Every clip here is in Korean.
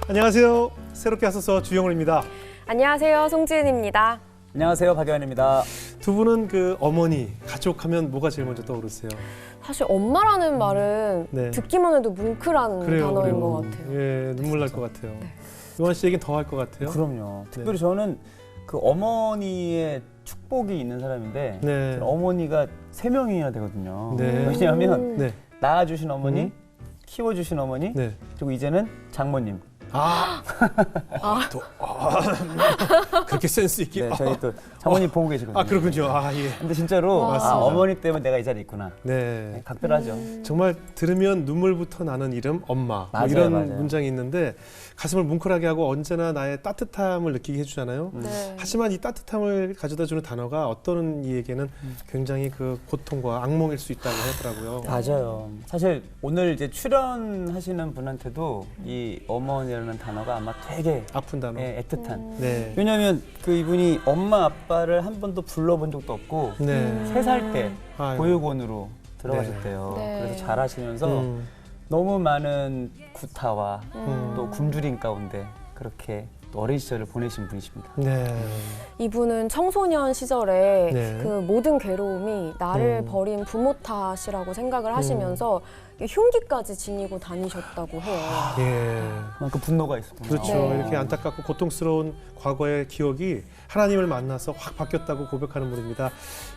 안녕하세요. 새롭게 하소서 주영훈입니다. 안녕하세요. 송지은입니다. 안녕하세요. 박여한입니다. 두 분은 그 어머니, 가족하면 뭐가 제일 먼저 떠오르세요? 사실 엄마라는 말은 네. 듣기만 해도 뭉클한 단어인 것 같아요. 예, 눈물 날 것 같아요. 요한 씨 얘기는 더 할 것 같아요. 그럼요. 특별히 저는 그 어머니의 축복이 있는 사람인데 네. 어머니가 3명이나 되거든요. 네. 왜냐하면 네. 낳아주신 어머니, 키워주신 어머니, 네. 그리고 이제는 장모님. 그렇게 센스 있게. 네, 저희 또 장모님 보고 계시거든요. 그렇군요. 예. 근데 진짜로 맞습니다. 어머니 때문에 내가 이 자리에 있구나. 네. 각별하죠. 정말 들으면 눈물부터 나는 이름 엄마 뭐 맞아요, 이런 맞아요. 문장이 있는데 가슴을 뭉클하게 하고 언제나 나의 따뜻함을 느끼게 해주잖아요. 네. 하지만 이 따뜻함을 가져다주는 단어가 어떤 이에게는 굉장히 그 고통과 악몽일 수 있다고 하더라고요. 맞아요. 사실 오늘 이제 출연하시는 분한테도 이 어머니라는 단어가 아마 되게 아픈 단어. 애틋한. 네. 왜냐하면 그 이분이 엄마 아빠를 한 번도 불러본 적도 없고 네. 3살 때 아이고. 보육원으로 들어가셨대요. 네. 그래서 자라시면서 너무 많은 구타와 또 굶주림 가운데 그렇게 또 어린 시절을 보내신 분이십니다. 네. 이분은 청소년 시절에 네. 그 모든 괴로움이 나를 버린 부모 탓이라고 생각을 하시면서 흉기까지 지니고 다니셨다고 해요. 예. 그만큼 분노가 있었군요. 그렇죠. 네. 이렇게 안타깝고 고통스러운 과거의 기억이 하나님을 만나서 확 바뀌었다고 고백하는 분입니다.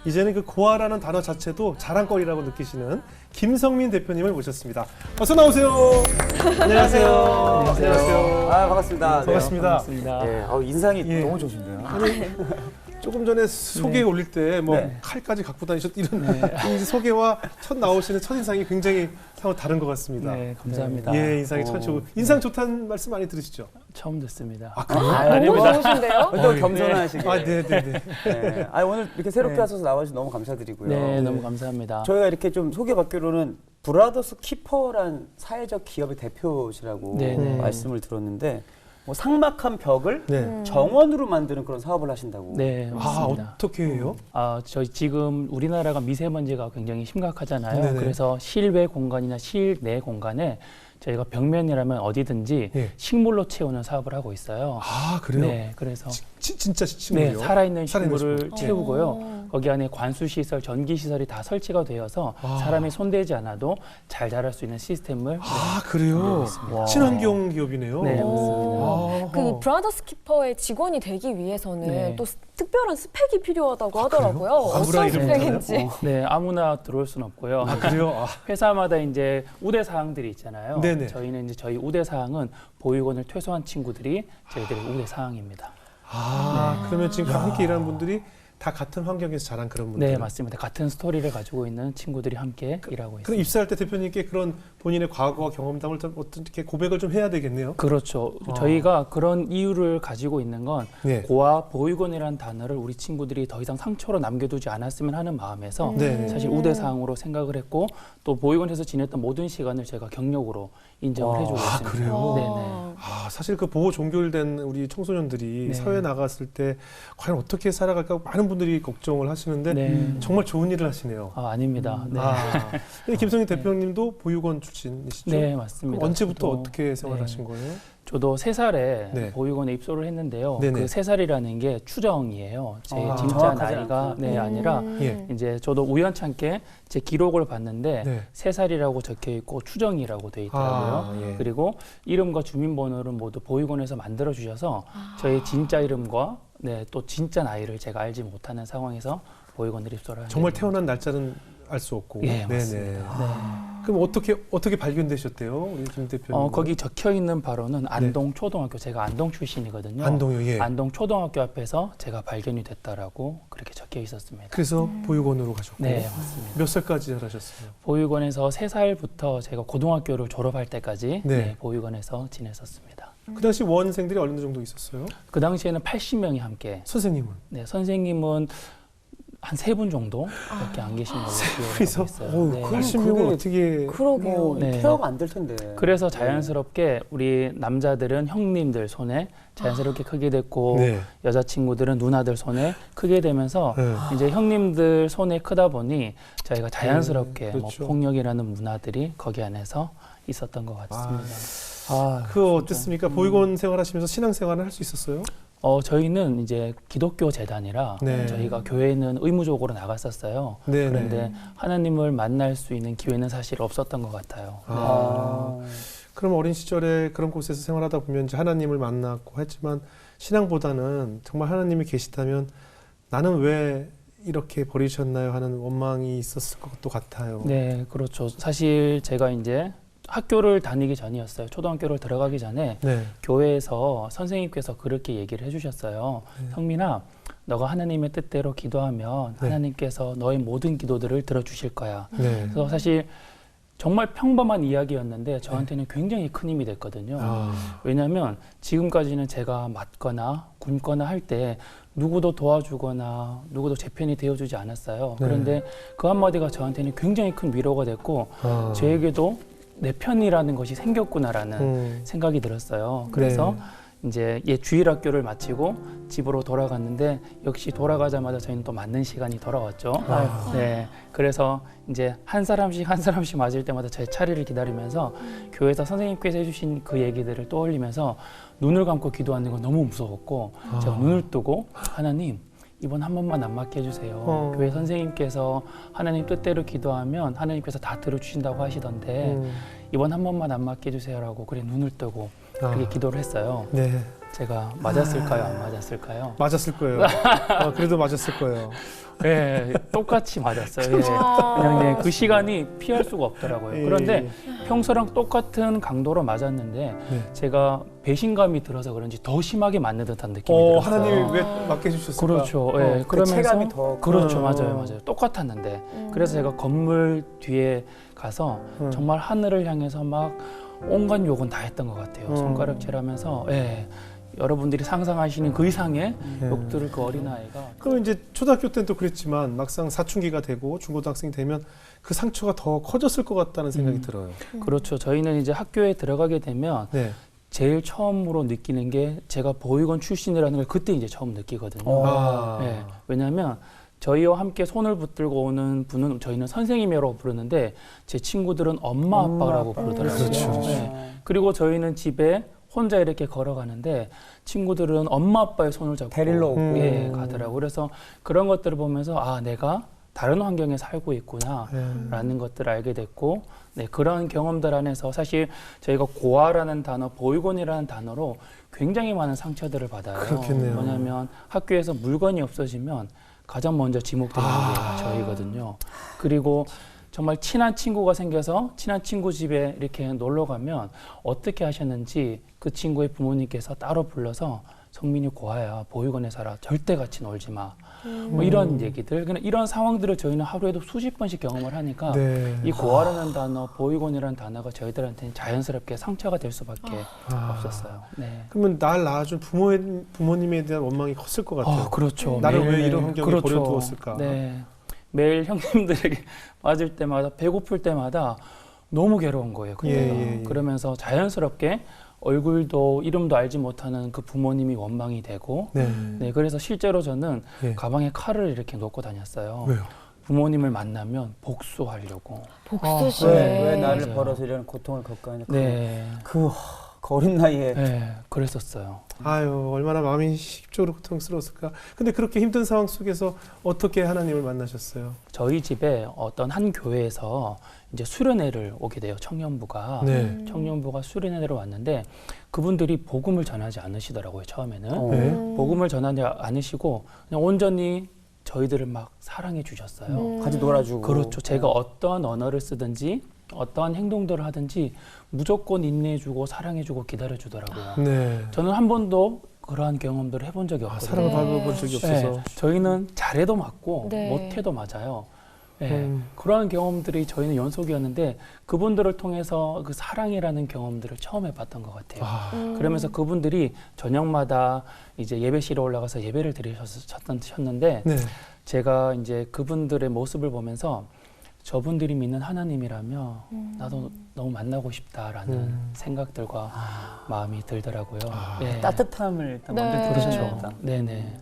이제는 그 고아라는 단어 자체도 자랑거리라고 느끼시는 김성민 대표님을 모셨습니다. 어서 나오세요. 안녕하세요. 안녕하세요. 반갑습니다. 반갑습니다. 네, 인상이 예. 너무 좋으신데요. 조금 전에 소개 올릴 때 뭐 네. 칼까지 갖고 다니셨 이런 이 소개와 첫 나오시는 첫 인상이 굉장히 상호 다른 것 같습니다. 네, 감사합니다. 예, 인상이 참 좋고 인상 좋다는 말씀 많이 들으시죠? 처음 듣습니다. 너무 좋으신데요? 또 겸손하시게. 네네네. 네. 오늘 이렇게 새롭게 하셔서 나와주셔서 너무 감사드리고요. 네, 너무 감사합니다. 저희가 이렇게 좀 소개받기로는 브라더스 키퍼란 사회적 기업의 대표시라고 네네. 말씀을 들었는데 뭐 삭막한 벽을 네. 정원으로 만드는 그런 사업을 하신다고. 네, 맞습니다. 어떻게 해요? 저희 지금 우리나라가 미세먼지가 굉장히 심각하잖아요. 네네. 그래서 실외 공간이나 실내 공간에 저희가 벽면이라면 어디든지 예. 식물로 채우는 사업을 하고 있어요. 그래요? 네, 그래서 진짜 식물이요? 네, 살아있는 살아있는 식물을 식물. 채우고요. 거기 안에 관수시설, 전기시설이 다 설치가 되어서 사람이 손대지 않아도 잘 자랄 수 있는 시스템을 그래요? 와. 친환경 기업이네요. 네, 맞습니다. 그 브라더스 키퍼의 직원이 되기 위해서는 네. 또 특별한 스펙이 필요하다고 하더라고요. 아무나 어떤 이름 스펙인지. 네, 아무나 들어올 수는 없고요. 그래요? 회사마다 이제 우대 사항들이 있잖아요. 네네. 저희는 이제 저희 우대 사항은 보육원을 퇴소한 친구들이 저희들의 우대 사항입니다. 그러면 지금 함께 일하는 분들이 다 같은 환경에서 자란 그런 분들. 네, 맞습니다. 같은 스토리를 가지고 있는 친구들이 함께 일하고 있습니다. 그럼 입사할 때 대표님께 그런 본인의 과거와 경험담을 좀 어떻게 고백을 좀 해야 되겠네요. 그렇죠. 저희가 그런 이유를 가지고 있는 건 네. 고아 보육원이라는 단어를 우리 친구들이 더 이상 상처로 남겨두지 않았으면 하는 마음에서 네. 사실 우대 사항으로 생각을 했고 또 보육원에서 지냈던 모든 시간을 제가 경력으로 인정을 해주고 있습니다. 그래요? 네네. 사실 그 보호 종결된 우리 청소년들이 네. 사회에 나갔을 때 과연 어떻게 살아갈까 많은 분들이 걱정을 하시는데 네. 정말 좋은 일을 하시네요. 아닙니다. 네. 근데 김성희 대표님도 보육원 출신이시죠? 네, 맞습니다. 언제부터 저도, 어떻게 생활하신 거예요? 저도 3살에 네. 보육원에 입소를 했는데요. 네네. 그 3살이라는 게 추정이에요. 제 진짜 정확하지 나이가 않고. 아니라 예. 이제 저도 우연찮게 제 기록을 봤는데 네. 3살이라고 적혀 있고 추정이라고 돼 있더라고요. 예. 그리고 이름과 주민번호를 모두 보육원에서 만들어 주셔서 저의 진짜 이름과 또 진짜 나이를 제가 알지 못하는 상황에서 보육원을 입소를 하게 정말 됩니다. 태어난 날짜는 알 수 없고. 예, 맞습니다. 네. 그럼 어떻게 발견되셨대요, 우리 김 대표님? 거기 적혀 있는 바로는 안동 초등학교, 제가 안동 출신이거든요. 안동요, 예. 안동 초등학교 앞에서 제가 발견이 됐다라고 그렇게 적혀 있었습니다. 그래서 보육원으로 가셨고. 네, 맞습니다. 몇 살까지 자라셨어요? 보육원에서 3살부터 제가 고등학교를 졸업할 때까지 네. 보육원에서 지냈었습니다. 그 당시 원생들이 어느 정도 있었어요? 그 당시에는 80명이 함께. 선생님은? 네, 선생님은 한 3분 정도밖에 안 계신 걸로 기억을 그래서 하고 있어요. 네. 80명을 어떻게 그러게요. 네. 케어가 안 될 텐데. 그래서 자연스럽게 우리 남자들은 형님들 손에 자연스럽게 크게 됐고 네. 여자친구들은 누나들 손에 크게 되면서 네. 이제 형님들 손에 크다 보니 저희가 자연스럽게 그렇죠. 뭐 폭력이라는 문화들이 거기 안에서 있었던 것 같습니다. 그 어땠습니까? 보육원 생활하시면서 신앙 생활을 할 수 있었어요? 저희는 이제 기독교 재단이라 네. 저희가 교회는 의무적으로 나갔었어요. 네. 그런데 하나님을 만날 수 있는 기회는 사실 없었던 것 같아요. 그럼 어린 시절에 그런 곳에서 생활하다 보면 이제 하나님을 만났고 했지만 신앙보다는 정말 하나님이 계시다면 나는 왜 이렇게 버리셨나요 하는 원망이 있었을 것도 같아요. 네, 그렇죠. 사실 제가 이제 학교를 다니기 전이었어요. 초등학교를 들어가기 전에 네. 교회에서 선생님께서 그렇게 얘기를 해주셨어요. 성민아, 너가 하나님의 뜻대로 기도하면 네. 하나님께서 너의 모든 기도들을 들어주실 거야. 네. 그래서 사실 정말 평범한 이야기였는데 저한테는 굉장히 큰 힘이 됐거든요. 왜냐하면 지금까지는 제가 맞거나 굶거나 할 때 누구도 도와주거나 누구도 제 편이 되어주지 않았어요. 네. 그런데 그 한마디가 저한테는 굉장히 큰 위로가 됐고 저에게도 내 편이라는 것이 생겼구나라는 생각이 들었어요. 그래서 이제 주일학교를 마치고 집으로 돌아갔는데 역시 돌아가자마자 저희는 또 맞는 시간이 돌아왔죠. 네, 그래서 이제 한 사람씩 맞을 때마다 제 차례를 기다리면서 교회에서 선생님께서 해주신 그 얘기들을 떠올리면서 눈을 감고 기도하는 건 너무 무서웠고 제가 눈을 뜨고 하나님 이번 한 번만 안 맞게 해주세요. 교회 선생님께서 하나님 뜻대로 기도하면 하나님께서 다 들어주신다고 하시던데 이번 한 번만 안 맞게 해주세요라고 그래 눈을 뜨고 그렇게 기도를 했어요. 네. 제가 맞았을까요? 안 맞았을까요? 맞았을 거예요. 그래도 맞았을 거예요. 네, 똑같이 맞았어요. 예. 그냥 예, 그 시간이 피할 수가 없더라고요. 그런데 평소랑 똑같은 강도로 맞았는데 제가 배신감이 들어서 그런지 더 심하게 맞는 듯한 느낌이 들었어요. 하나님이 왜 맡겨 주셨을까? 그렇죠. 예. 그 그러면서 체감이 더 그렇죠. 맞아요. 똑같았는데 그래서 제가 건물 뒤에 가서 정말 하늘을 향해서 막 온갖 욕은 다 했던 것 같아요. 손가락질하면서 여러분들이 상상하시는 그 이상의 욕들을 그 어린아이가 그럼 이제 초등학교 때는 또 그랬지만 막상 사춘기가 되고 중고등학생이 되면 그 상처가 더 커졌을 것 같다는 생각이 들어요. 그렇죠. 저희는 이제 학교에 들어가게 되면 네. 제일 처음으로 느끼는 게 제가 보육원 출신이라는 걸 그때 이제 처음 느끼거든요. 네, 왜냐하면 저희와 함께 손을 붙들고 오는 분은 저희는 선생님이라고 부르는데 제 친구들은 엄마 아빠라고 부르더라고요. 그렇죠. 네. 그리고 저희는 집에 혼자 이렇게 걸어가는데 친구들은 엄마 아빠의 손을 잡고 데리러 오고 가더라고요. 그래서 그런 것들을 보면서 아 내가 다른 환경에 살고 있구나라는 것들을 알게 됐고 그런 경험들 안에서 사실 저희가 고아라는 단어, 보육원이라는 단어로 굉장히 많은 상처들을 받아요. 그렇겠네요. 뭐냐면 학교에서 물건이 없어지면 가장 먼저 지목되는 게 저희거든요. 그리고 정말 친한 친구가 생겨서 친한 친구 집에 이렇게 놀러 가면 어떻게 하셨는지 그 친구의 부모님께서 따로 불러서 성민이 고아야 보육원에 살아 절대 같이 놀지 마. 뭐 이런 얘기들, 그냥 이런 상황들을 저희는 하루에도 수십 번씩 경험을 하니까 이 고아라는 단어, 보육원이라는 단어가 저희들한테는 자연스럽게 상처가 될 수밖에 없었어요. 네. 그러면 날 낳아준 부모님에 대한 원망이 컸을 것 같아요. 그렇죠. 나를 왜 매일매일. 이런 환경에 그렇죠. 버려두었을까? 네. 매일 형님들에게 맞을 때마다 배고플 때마다 너무 괴로운 거예요. 그때가. 그러면서 자연스럽게 얼굴도 이름도 알지 못하는 그 부모님이 원망이 되고 그래서 실제로 저는 가방에 칼을 이렇게 놓고 다녔어요. 왜요? 부모님을 만나면 복수하려고. 복수심. 왜 나를 맞아요. 벌어서 이런 고통을 겪고 하냐. 네. 그 어린 나이에 네, 그랬었어요. 아유, 얼마나 마음이 십조로 고통스러웠을까. 근데 그렇게 힘든 상황 속에서 어떻게 하나님을 만나셨어요? 저희 집에 어떤 한 교회에서 이제 수련회를 오게 돼요. 청년부가. 청년부가 수련회로 왔는데 그분들이 복음을 전하지 않으시더라고요. 처음에는. 복음을 전하지 않으시고 그냥 온전히 저희들을 막 사랑해 주셨어요. 같이 놀아주고. 그렇죠. 제가 어떠한 언어를 쓰든지 어떠한 행동들을 하든지 무조건 인내해주고 사랑해주고 기다려주더라고요. 저는 한 번도 그러한 경험들을 해본 적이 없거든요. 사랑을 받아본 적이 없어서. 저희는 잘해도 맞고 네. 못해도 맞아요. 그러한 경험들이 저희는 연속이었는데 그분들을 통해서 그 사랑이라는 경험들을 처음 해봤던 것 같아요. 그러면서 그분들이 저녁마다 이제 예배실에 올라가서 예배를 드리셨는데 제가 이제 그분들의 모습을 보면서 저분들이 믿는 하나님이라며 나도 너무 만나고 싶다라는 생각들과 마음이 들더라고요. 따뜻함을 일단 먼저 네. 들으셨죠. 그렇죠. 네네.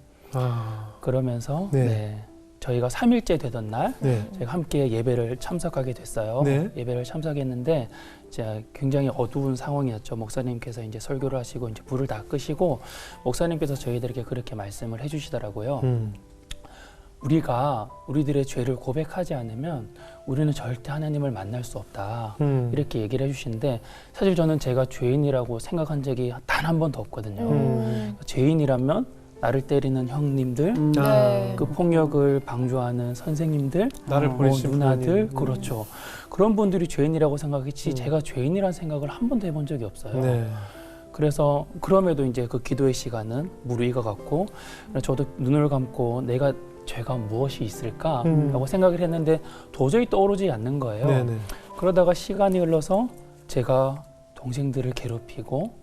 그러면서 네. 저희가 3일째 되던 날 네. 저희가 함께 예배를 참석하게 됐어요. 네. 예배를 참석했는데 이제 굉장히 어두운 상황이었죠. 목사님께서 이제 설교를 하시고 이제 불을 다 끄시고 목사님께서 저희들에게 그렇게 말씀을 해주시더라고요. 우리가 우리들의 죄를 고백하지 않으면 우리는 절대 하나님을 만날 수 없다. 이렇게 얘기를 해주시는데 사실 저는 제가 죄인이라고 생각한 적이 단 한 번도 없거든요. 죄인이라면 나를 때리는 형님들, 네. 그 폭력을 방조하는 선생님들, 나를 보내신 누나들, 부모님. 그렇죠. 그런 분들이 죄인이라고 생각했지 제가 죄인이라는 생각을 한 번도 해본 적이 없어요. 네. 그래서 그럼에도 이제 그 기도의 시간은 무르익어 갔고 저도 눈을 감고 내가 죄가 무엇이 있을까라고 생각을 했는데 도저히 떠오르지 않는 거예요. 네네. 그러다가 시간이 흘러서 제가 동생들을 괴롭히고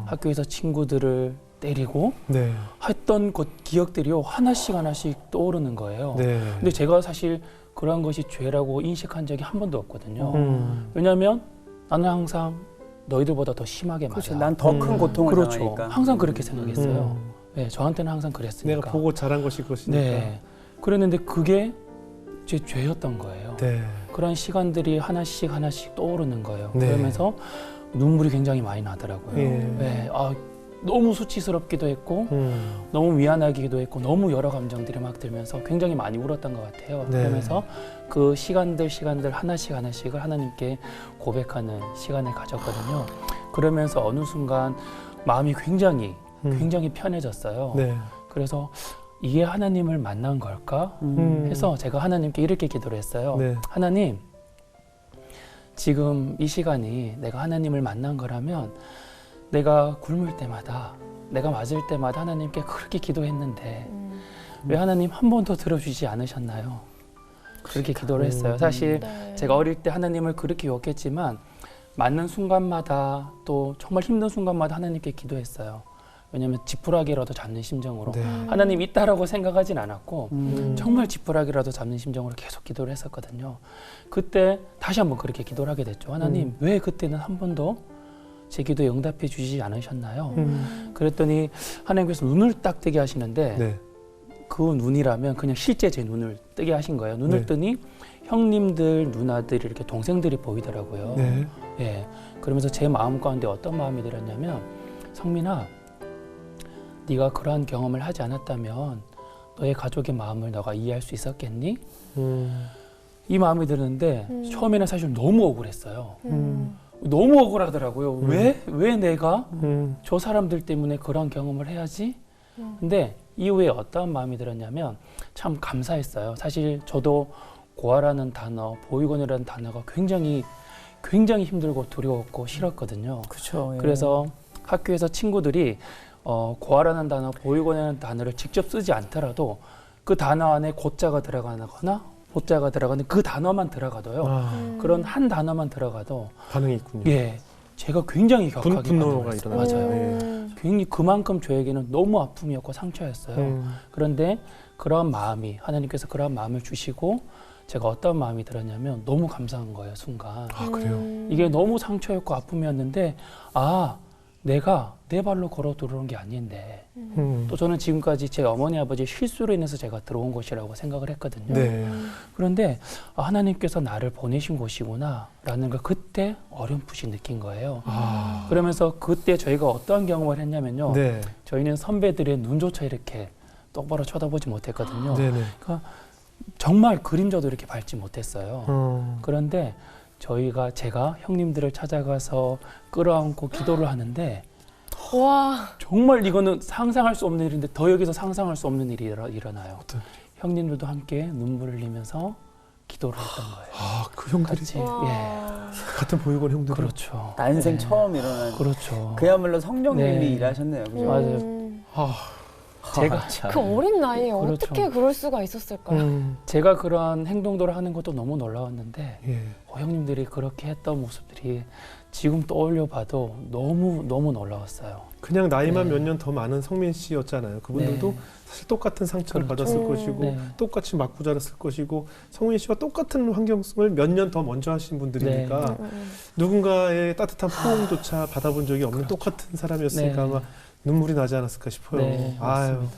학교에서 친구들을 때리고 네. 했던 그 기억들이요 하나씩 하나씩 떠오르는 거예요. 네. 근데 제가 사실 그러한 것이 죄라고 인식한 적이 한 번도 없거든요. 음. 왜냐하면 나는 항상 너희들보다 더 심하게 맞아. 그렇죠. 난 더 큰 고통을 그렇죠. 당하니까. 항상 그렇게 생각했어요. 음. 네, 저한테는 항상 그랬으니까. 내가 보고 자란 것이 그것이니까. 네. 그랬는데 그게 제 죄였던 거예요. 네. 그런 시간들이 하나씩 하나씩 떠오르는 거예요. 네. 그러면서 눈물이 굉장히 많이 나더라고요. 예. 네. 너무 수치스럽기도 했고 너무 미안하기도 했고 너무 여러 감정들이 막 들면서 굉장히 많이 울었던 것 같아요. 네. 그러면서 그 시간들 하나씩 하나씩을 하나님께 고백하는 시간을 가졌거든요. 그러면서 어느 순간 마음이 굉장히 편해졌어요. 네. 그래서 이게 하나님을 만난 걸까 해서 제가 하나님께 이렇게 기도를 했어요. 네. 하나님, 지금 이 시간이 내가 하나님을 만난 거라면 내가 굶을 때마다 내가 맞을 때마다 하나님께 그렇게 기도했는데 왜 하나님 한 번도 들어주지 않으셨나요? 그렇게 기도를 했어요. 사실 네. 제가 어릴 때 하나님을 그렇게 욕했지만 맞는 순간마다 또 정말 힘든 순간마다 하나님께 기도했어요. 왜냐하면 지푸라기라도 잡는 심정으로 네. 하나님 있다라고 생각하진 않았고 정말 지푸라기라도 잡는 심정으로 계속 기도를 했었거든요. 그때 다시 한번 그렇게 기도를 하게 됐죠. 하나님 왜 그때는 한 번도 제 기도에 응답해 주시지 않으셨나요? 그랬더니 하나님께서 눈을 딱 뜨게 하시는데 네. 그 눈이라면 그냥 실제 제 눈을 뜨게 하신 거예요. 눈을 네. 뜨니 형님들, 누나들 이렇게 동생들이 보이더라고요. 네. 예. 그러면서 제 마음 가운데 어떤 마음이 들었냐면 성민아, 네가 그러한 경험을 하지 않았다면 너의 가족의 마음을 너가 이해할 수 있었겠니? 이 마음이 드는데 처음에는 사실 너무 억울했어요. 너무 억울하더라고요. 왜 내가 저 사람들 때문에 그런 경험을 해야지? 근데 이후에 어떤 마음이 들었냐면 참 감사했어요. 사실 저도 고아라는 단어, 보육원이라는 단어가 굉장히 힘들고 두려웠고 싫었거든요. 그렇죠. 예. 그래서 학교에서 친구들이 고아라는 단어, 보육원이라는 단어를 직접 쓰지 않더라도 그 단어 안에 고자가 들어가거나 보자가 들어가는 그 단어만 들어가도요. 그런 한 단어만 들어가도 반응이 있군요. 예, 제가 굉장히 격하게 분노가 반응을 했어요. 일어나죠. 맞아요. 예. 굉장히 그만큼 저에게는 너무 아픔이었고 상처였어요. 그런데 그러한 마음이 하나님께서 그러한 마음을 주시고 제가 어떤 마음이 들었냐면 너무 감사한 거예요, 순간. 아, 그래요? 이게 너무 상처였고 아픔이었는데 내가 내 발로 걸어 들어온 게 아닌데 또 저는 지금까지 제 어머니 아버지의 실수로 인해서 제가 들어온 곳이라고 생각을 했거든요. 네. 그런데 하나님께서 나를 보내신 곳이구나 라는 걸 그때 어렴풋이 느낀 거예요. 그러면서 그때 저희가 어떠한 경험을 했냐면요. 네. 저희는 선배들의 눈조차 이렇게 똑바로 쳐다보지 못했거든요. 네네. 그러니까 정말 그림자도 이렇게 밟지 못했어요. 그런데 제가 형님들을 찾아가서 끌어안고 기도를 하는데 와. 정말 이거는 상상할 수 없는 일인데 더 여기서 상상할 수 없는 일이 일어나요. 어떤 형님들도 함께 눈물을 흘리면서 기도를 했던 거예요. 아, 그 형들이 같이. 와. 예. 같은 보육원 형들이. 그렇죠. 난생 예. 처음 일어난. 그렇죠. 그야말로 성령님이 네. 일하셨네요. 그죠? 맞아요. 아, 제가 참. 그 어린 나이에 그렇죠. 어떻게 그럴 수가 있었을까요? 제가 그런 행동들을 하는 것도 너무 놀라웠는데 예. 형님들이 그렇게 했던 모습들이 지금 떠올려 봐도 너무 놀라웠어요. 그냥 나이만 네. 몇 년 더 많은 성민 씨였잖아요. 그분들도 네. 사실 똑같은 상처를 그렇죠. 받았을 것이고 네. 똑같이 맞고 자랐을 것이고 성민 씨와 똑같은 환경을 몇 년 더 먼저 하신 분들이니까 네. 누군가의 따뜻한 포옹조차 받아본 적이 없는 그렇죠. 똑같은 사람이었으니까 네. 아마 눈물이 나지 않았을까 싶어요. 네, 아유. 맞습니다.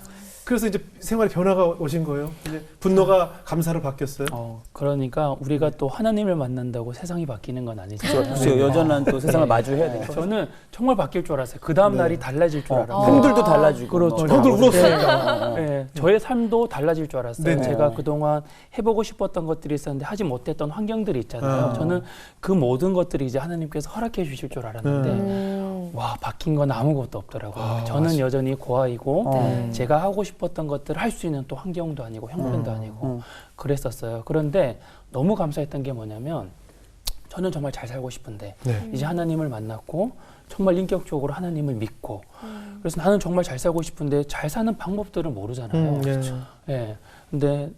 그래서 이제 생활에 변화가 오신 거예요? 이제 분노가 감사로 바뀌었어요? 그러니까 우리가 또 하나님을 만난다고 세상이 바뀌는 건 아니죠. 글쎄요, 여전한 또 세상을 마주해야 되니까. 저는 정말 바뀔 줄 알았어요. 그 다음 날이 달라질 줄 알았어요. 형들도 달라지고. 그렇죠. 형들 울었어요. 네, 저의 삶도 달라질 줄 알았어요. 네네. 제가 그동안 해보고 싶었던 것들이 있었는데 하지 못했던 환경들이 있잖아요. 저는 그 모든 것들이 이제 하나님께서 허락해 주실 줄 알았는데 와, 바뀐 건 아무것도 없더라고요. 저는 여전히 고아이고 제가 하고 싶었던 것들을 할 수 있는 또 환경도 아니고 형편도 아니고 그랬었어요. 그런데 너무 감사했던 게 뭐냐면 저는 정말 잘 살고 싶은데 네. 이제 하나님을 만났고 정말 인격적으로 하나님을 믿고 그래서 나는 정말 잘 살고 싶은데 잘 사는 방법들은 모르잖아요. 예. 근데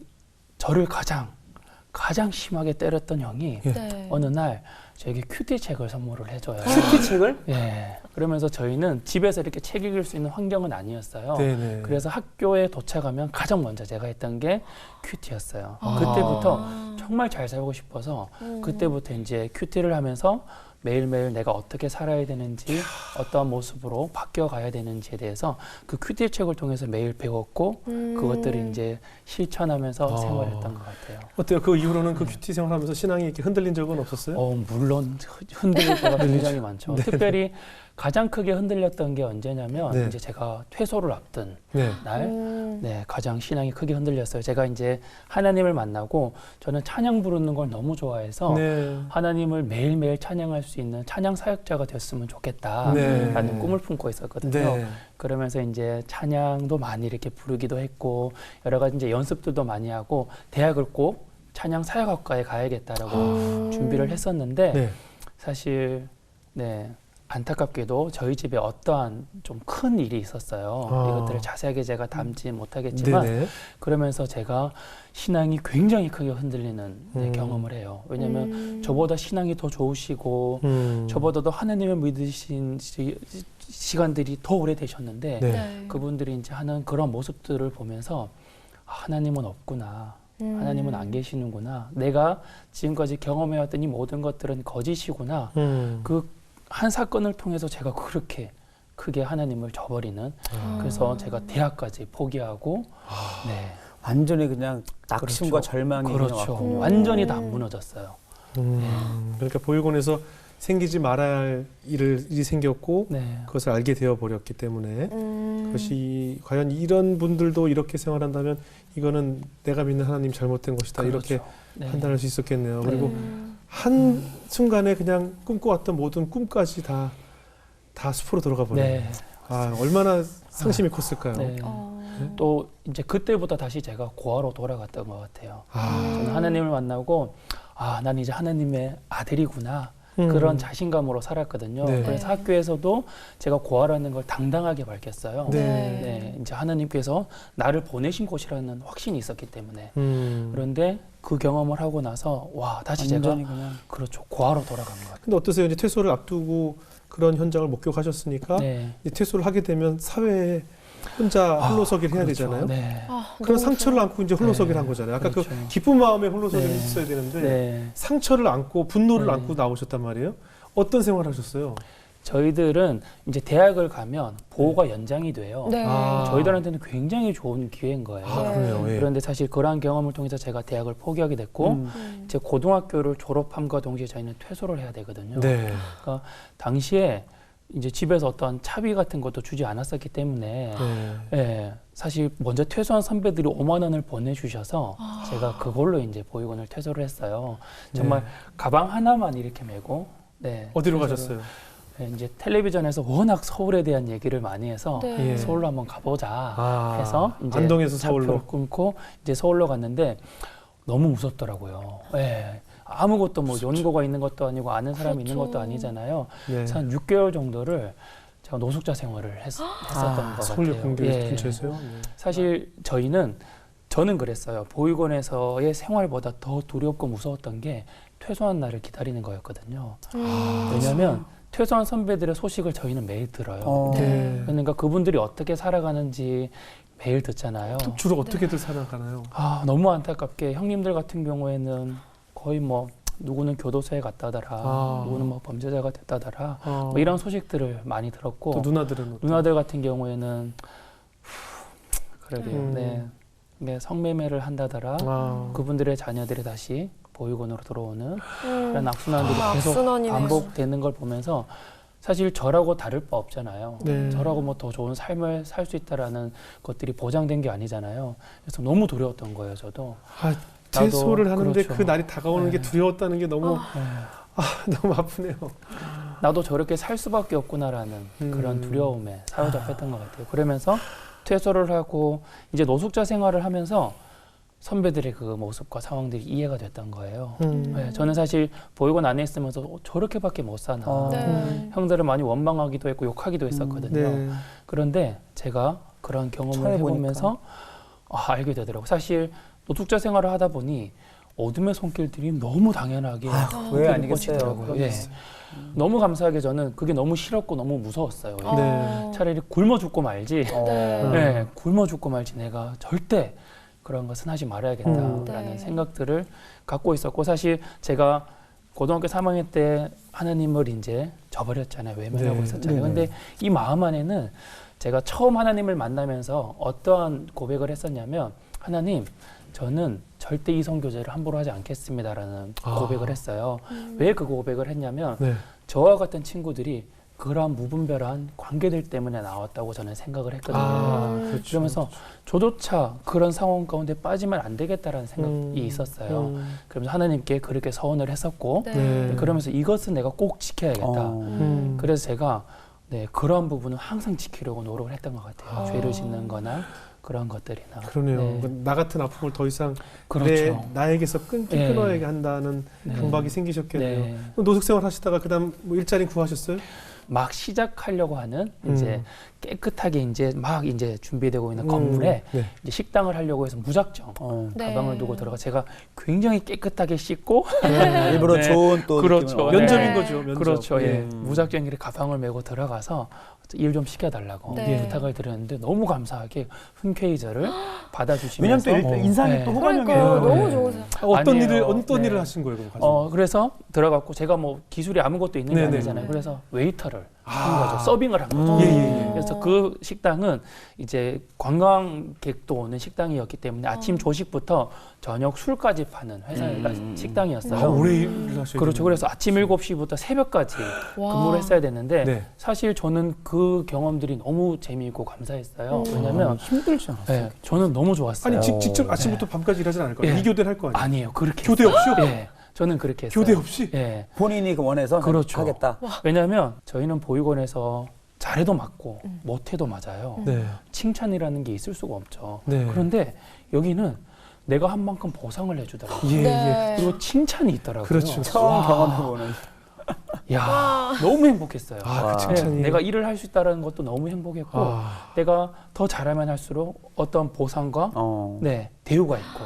저를 가장 심하게 때렸던 형이 네. 어느 날 저에게 큐티 책을 선물을 해줘요. 큐티 책을? 예. 그러면서 저희는 집에서 이렇게 책 읽을 수 있는 환경은 아니었어요. 네네. 그래서 학교에 도착하면 가장 먼저 제가 했던 게 큐티였어요. 그때부터 정말 잘 살고 싶어서 그때부터 이제 큐티를 하면서 매일매일 내가 어떻게 살아야 되는지 어떠한 모습으로 바뀌어 가야 되는지에 대해서 그 큐티 책을 통해서 매일 배웠고 그것들을 이제 실천하면서 생활했던 것 같아요. 어때요? 그 이후로는 그 큐티 생활하면서 신앙이 이렇게 흔들린 적은 없었어요? 물론 흔들릴 때가 굉장히 많죠. 특별히 가장 크게 흔들렸던 게 언제냐면 네. 이제 제가 퇴소를 앞둔 네. 날, 네, 가장 신앙이 크게 흔들렸어요. 제가 이제 하나님을 만나고 저는 찬양 부르는 걸 너무 좋아해서 네. 하나님을 매일매일 찬양할 수 있는 찬양 사역자가 됐으면 좋겠다라는 네. 꿈을 품고 있었거든요. 네. 그러면서 이제 찬양도 많이 이렇게 부르기도 했고 여러 가지 이제 연습들도 많이 하고 대학을 꼭 찬양 사역학과에 가야겠다라고 준비를 했었는데 네. 사실 네. 안타깝게도 저희 집에 어떠한 좀 큰 일이 있었어요. 이것들을 자세하게 제가 담지 못하겠지만 네네. 그러면서 제가 신앙이 굉장히 크게 흔들리는 경험을 해요. 왜냐하면 저보다 신앙이 더 좋으시고 저보다도 하나님을 믿으신 시간들이 더 오래되셨는데 네. 네. 그분들이 이제 하는 그런 모습들을 보면서 하나님은 없구나. 하나님은 안 계시는구나. 내가 지금까지 경험해왔던 이 모든 것들은 거짓이구나. 그 한 사건을 통해서 제가 그렇게 크게 하나님을 저버리는 그래서 제가 대학까지 포기하고 네. 완전히 그냥 낙심과 그렇죠. 절망이 그냥 그렇죠. 왔군요. 완전히 다 무너졌어요. 그러니까 보육원에서 생기지 말아야 할 일이 생겼고 네. 그것을 알게 되어 버렸기 때문에 그것이 과연 이런 분들도 이렇게 생활한다면 이거는 내가 믿는 하나님 잘못된 것이다 이렇게 그렇죠. 네. 판단할 수 있었겠네요. 그리고 한 순간에 그냥 꿈꿔왔던 모든 꿈까지 다 숲으로 들어가 버려요. 네. 얼마나 상심이 컸을까요? 네. 또 이제 그때부터 다시 제가 고아로 돌아갔던 것 같아요. 저는 하나님을 만나고 난 이제 하나님의 아들이구나. 그런 자신감으로 살았거든요. 네. 그래서 학교에서도 제가 고아라는 걸 당당하게 밝혔어요. 네. 네, 이제 하나님께서 나를 보내신 곳이라는 확신이 있었기 때문에. 그런데 그 경험을 하고 나서 다시 제가 그냥 그렇죠 고아로 돌아간 것 같아요. 근데 어떠세요? 이제 퇴소를 앞두고 그런 현장을 목격하셨으니까 네. 이제 퇴소를 하게 되면 사회에 혼자 홀로서기를 해야 그렇죠. 되잖아요. 네. 그런 상처를 안고 이제 홀로서기를 네. 한 거잖아요. 아까 그렇죠. 그 기쁜 마음에 홀로서기를 네. 했어야 되는데 네. 상처를 안고 분노를 네. 안고 나오셨단 말이에요. 어떤 생활을 하셨어요? 저희들은 이제 대학을 가면 보호가 연장이 돼요. 네. 저희들한테는 굉장히 좋은 기회인 거예요. 그래요. 예. 그런데 사실 그러한 경험을 통해서 제가 대학을 포기하게 됐고 이제 고등학교를 졸업함과 동시에 저희는 퇴소를 해야 되거든요. 네. 그러니까 당시에 이제 집에서 어떤 차비 같은 것도 주지 않았었기 때문에 예, 사실 먼저 퇴소한 선배들이 5만 원을 보내주셔서 제가 그걸로 이제 보육원을 퇴소를 했어요. 정말 가방 하나만 이렇게 메고 어디로 퇴소를- 가셨어요? 네, 이제 텔레비전에서 워낙 서울에 대한 얘기를 많이 해서 네. 예. 서울로 한번 가보자 해서 이제 안동에서 서울로. 차표를 끊고 이제 서울로 갔는데 너무 무섭더라고요. 예. 아무것도 뭐 연고가 있는 것도 아니고 아는 사람이 있는 것도 아니잖아요. 네. 그래서 한 6개월 정도를 제가 노숙자 생활을 했었던 것 서울역 같아요. 공개 예. 근처에서요? 네. 사실 저는 그랬어요. 보육원에서의 생활보다 더 두렵고 무서웠던 게 퇴소한 날을 기다리는 거였거든요. 왜냐하면 퇴소한 선배들의 소식을 저희는 매일 들어요. 네. 그러니까 그분들이 어떻게 살아가는지 매일 듣잖아요. 주로 어떻게들 살아가나요? 너무 안타깝게 형님들 같은 경우에는 거의 뭐 누구는 교도소에 갔다더라, 누구는 뭐 범죄자가 됐다더라, 뭐 이런 소식들을 많이 들었고 또 누나들은 누나들 같은 경우에는 그러게요. 네. 네, 성매매를 한다더라. 그분들의 자녀들이 다시 보육원으로 들어오는 그런 악순환들이 계속 악순환이네요. 반복되는 걸 보면서 사실 저라고 다를 바 없잖아요. 네. 저라고 뭐 더 좋은 삶을 살 수 있다라는 것들이 보장된 게 아니잖아요. 그래서 너무 두려웠던 거예요, 저도. 재소를 하는데 그렇죠. 그 날이 다가오는 게 네. 두려웠다는 게 너무 네. 너무 아프네요. 나도 저렇게 살 수밖에 없구나라는 그런 두려움에 사로잡혔던 것 같아요. 그러면서 퇴소를 하고 이제 노숙자 생활을 하면서 선배들의 그 모습과 상황들이 이해가 됐던 거예요. 네, 저는 사실 보육원 안에 있으면서 저렇게밖에 못 사나. 네. 형들을 많이 원망하기도 했고 욕하기도 했었거든요. 네. 그런데 제가 그런 경험을 처해 해보면서 알게 되더라고요. 사실 노숙자 생활을 하다 보니 어둠의 손길들이 너무 당연하게 왜 아니겠어요. 꽂히더라고요. 예. 너무 감사하게 저는 그게 너무 싫었고 너무 무서웠어요. 네. 차라리 굶어 죽고 말지. 네. 네, 굶어 죽고 말지 내가 절대 그런 것은 하지 말아야겠다라는 네. 생각들을 갖고 있었고 사실 제가 고등학교 3학년 때 하나님을 이제 저버렸잖아요. 외면하고 네. 있었잖아요. 네. 근데 이 마음 안에는 제가 처음 하나님을 만나면서 어떠한 고백을 했었냐면 하나님 저는 절대 이 선교제를 함부로 하지 않겠습니다라는 고백을 했어요. 왜 그 고백을 했냐면 네. 저와 같은 친구들이 그러한 무분별한 관계들 때문에 나왔다고 저는 생각을 했거든요. 그렇죠. 그러면서 저조차 그런 상황 가운데 빠지면 안 되겠다라는 생각이 있었어요. 그러면서 하나님께 그렇게 서원을 했었고 네. 그러면서 이것은 내가 꼭 지켜야겠다. 음. 그래서 제가 그러한 부분은 항상 지키려고 노력을 했던 것 같아요. 죄를 짓는 거나 그런 것들이나. 그러네요. 네. 나 같은 아픔을 더 이상 그렇죠. 나에게서 네. 끊어야 한다는 네. 강박이 생기셨겠네요. 네. 노숙생활 하시다가 그다음 뭐 일자리 구하셨어요? 막 시작하려고 하는 이제 깨끗하게 이제 막 이제 준비되고 있는 건물에 네. 이제 식당을 하려고 해서 무작정 네. 가방을 두고 들어가 제가 굉장히 깨끗하게 씻고 일부러 네. 좋은 또 그렇죠. 느낌을 면접인 네. 거죠. 면접. 그렇죠. 예. 음. 무작정 이렇게 가방을 메고 들어가서 일 좀 시켜달라고 네. 부탁을 드렸는데 너무 감사하게 흔쾌히 저를 왜냐면 받아주시면서 또 인상이 네. 또 그러니까요. 호감형이에요. 너무 네. 좋으세요. 어떤 아니에요. 일을 네. 하신 거예요? 그럼 가서? 그래서 들어갔고 제가 뭐 기술이 아무것도 있는 게 네네. 아니잖아요. 그래서 웨이터를 한 거죠. 서빙을 한 거죠. 예. 그래서 그 식당은 이제 관광객도 오는 식당이었기 때문에 아침 조식부터 저녁 술까지 파는 회사가 식당이었어요. 오래 일을 하셔야 그렇죠. 되는데. 그래서 아침 7시부터 새벽까지 와. 근무를 했어야 됐는데 네. 사실 저는 그 경험들이 너무 재미있고 감사했어요. 왜냐하면 힘들지 않았어요? 네, 저는 너무 좋았어요. 아니 직접 아침부터 밤까지 일하진 않을 거예요. 예. 2교대를 할 거 아니에요? 아니에요. 그렇게 교대 했어요. 없이요? 예, 저는 그렇게 했어요. 교대 없이? 예. 본인이 그 원해서 그렇죠. 하겠다. 왜냐하면 저희는 보육원에서 잘해도 맞고 못해도 맞아요. 네. 칭찬이라는 게 있을 수가 없죠. 네. 그런데 여기는 내가 한 만큼 보상을 해주더라고요. 예, 예. 네. 그리고 칭찬이 있더라고요. 그렇죠. 처음 경험해보는. 야, 너무 행복했어요. 그 네, 칭찬이. 내가 일을 할 수 있다는 것도 너무 행복했고 내가 더 잘하면 할수록 어떤 보상과 대우가 있고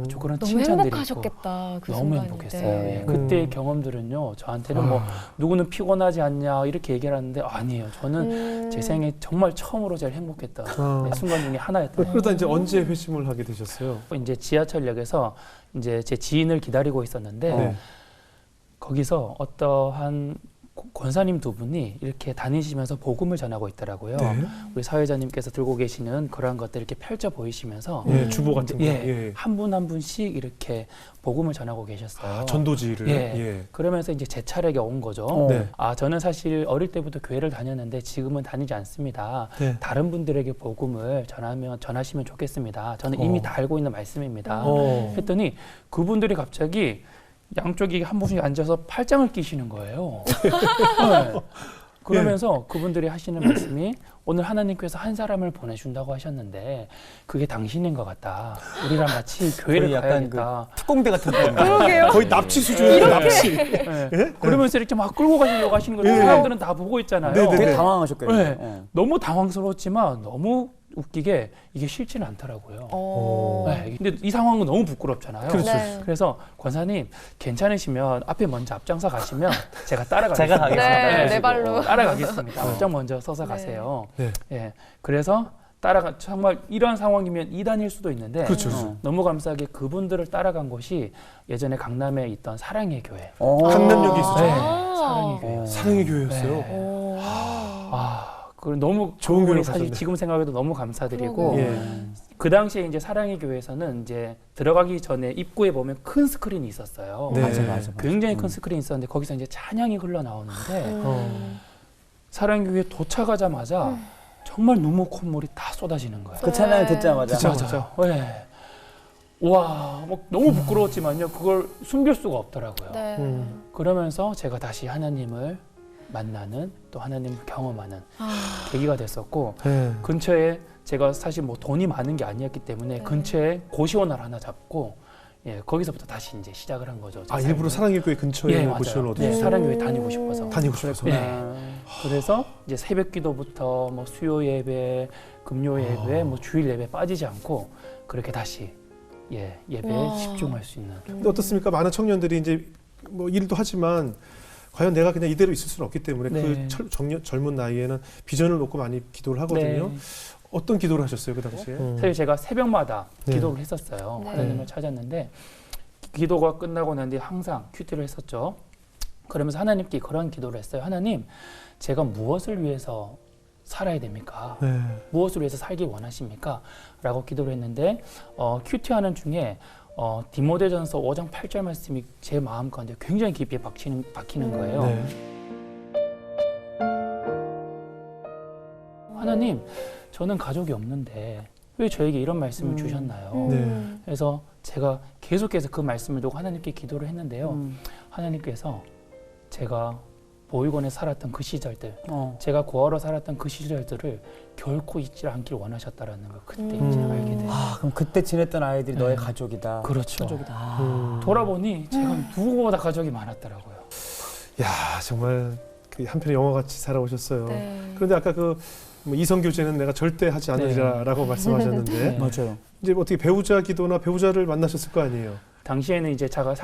저 그런 너무 칭찬들이 행복하셨겠다. 그 있고 너무 순간이. 행복했어요. 네. 예, 그때의 경험들은요 저한테는 뭐 누구는 피곤하지 않냐 이렇게 얘기를 하는데 아니에요. 저는 제 생에 정말 처음으로 제일 행복했던 순간 중에 하나였던 거예요. 그러다 이제 언제 회심을 하게 되셨어요? 이제 지하철역에서 이제 제 지인을 기다리고 있었는데 네. 거기서 어떠한 권사님 두 분이 이렇게 다니시면서 복음을 전하고 있더라고요. 네. 우리 사회자님께서 들고 계시는 그러한 것들 이렇게 펼쳐 보이시면서 예, 주보 같은 거. 예, 한 분 한 분씩 이렇게 복음을 전하고 계셨어요. 전도지를. 예. 그러면서 이제 제 차례가 온 거죠. 네. 저는 사실 어릴 때부터 교회를 다녔는데 지금은 다니지 않습니다. 네. 다른 분들에게 복음을 전하시면 좋겠습니다. 저는 이미 다 알고 있는 말씀입니다. 했더니 그분들이 갑자기 양쪽이 한 분씩 앉아서 팔짱을 끼시는 거예요. 네. 그러면서 그분들이 하시는 말씀이 오늘 하나님께서 한 사람을 보내준다고 하셨는데 그게 당신인 것 같다. 우리랑 같이 교회를 거의 약간 가야겠다. 특공대 같은 거. 그러게요. 거의 납치 수준이에요. 납치. 네. 그러면서 이렇게 막 끌고 가시려고 하시는 거예요. 사람들은 다 보고 있잖아요. 네네네. 되게 당황하셨겠네요. 네. 예. 너무 당황스러웠지만 너무 웃기게 이게 싫지는 않더라고요. 네. 근데 이 상황은 너무 부끄럽잖아요. 그렇죠. 네. 그래서 권사님 괜찮으시면 앞에 먼저 앞장서 가시면 제가 따라가겠습니다. 제가 가겠습니다. 네, 내 발로. 따라가겠습니다. 앞장 먼저 서서 가세요. 네. 예. 그래서 정말 이런 상황이면 2단일 수도 있는데 그렇죠. 너무 감사하게 그분들을 따라간 곳이 예전에 강남에 있던 사랑의 교회. 강남역에 있었죠. 네. 사랑의 교회. 사랑의 교회였어요. 네. 그 너무 좋은 그분이 교육 사실 하셨네. 지금 생각해도 너무 감사드리고 그러게요. 예. 그 당시에 이제 사랑의 교회에서는 이제 들어가기 전에 입구에 보면 큰 스크린이 있었어요. 네. 맞아. 굉장히 큰 스크린이 있었는데 거기서 이제 찬양이 흘러나오는데 어. 사랑의 교회 도착하자마자 정말 눈물 콧물이 다 쏟아지는 거예요. 그 찬양을 듣자마자. 듣자마자. 네. 와, 뭐 너무 부끄러웠지만요. 그걸 숨길 수가 없더라고요. 네. 그러면서 제가 다시 하나님을 만나는 또 하나님을 경험하는 계기가 됐었고 네. 근처에 제가 사실 뭐 돈이 많은 게 아니었기 때문에 근처에 고시원을 하나 잡고 예, 거기서부터 다시 이제 시작을 한 거죠. 아 일부러 사랑의 교회 근처에 예, 맞아요. 고시원을 네, 얻으셨어요. 사랑교회 다니고 싶어서. 다니고 싶어서. 네. 그래서 이제 새벽 기도부터 뭐 수요 예배, 금요 예배, 뭐 주일 예배 빠지지 않고 그렇게 다시 예배에 와. 집중할 수 있는. 근데 어떻습니까? 많은 청년들이 이제 뭐 일도 하지만 과연 내가 그냥 이대로 있을 수는 없기 때문에 네. 젊은 나이에는 비전을 놓고 많이 기도를 하거든요. 네. 어떤 기도를 하셨어요 그 당시에? 사실 제가 새벽마다 네. 기도를 했었어요. 네. 하나님을 찾았는데 기도가 끝나고 난 뒤에 항상 큐티를 했었죠. 그러면서 하나님께 그런 기도를 했어요. 하나님, 제가 무엇을 위해서 살아야 됩니까? 네. 무엇을 위해서 살기 원하십니까? 라고 기도를 했는데 큐티하는 중에 디모데전서 5장 8절 말씀이 제 마음 가운데 굉장히 깊이 박히는 거예요. 네. 하나님, 저는 가족이 없는데 왜 저에게 이런 말씀을 주셨나요? 네. 그래서 제가 계속해서 그 말씀을 두고 하나님께 기도를 했는데요. 하나님께서 제가 보육원에 살았던 그 시절들, 제가 고아로 살았던 그 시절들을 결코 잊지 않길 원하셨다라는 걸 그때 이제 알게 돼요. 아, 그럼 그때 지냈던 아이들이 네. 너의 가족이다. 그렇죠. 아. 돌아보니 제가 누구보다 가족이 많았더라고요. 야 정말 그 한편의 영화같이 살아오셨어요. 네. 그런데 아까 뭐 이성 교제는 내가 절대 하지 않으리라라고 말씀하셨는데 네. 맞아요. 이제 어떻게 배우자 기도나 배우자를 만나셨을 거 아니에요? 당시에는 이제 제가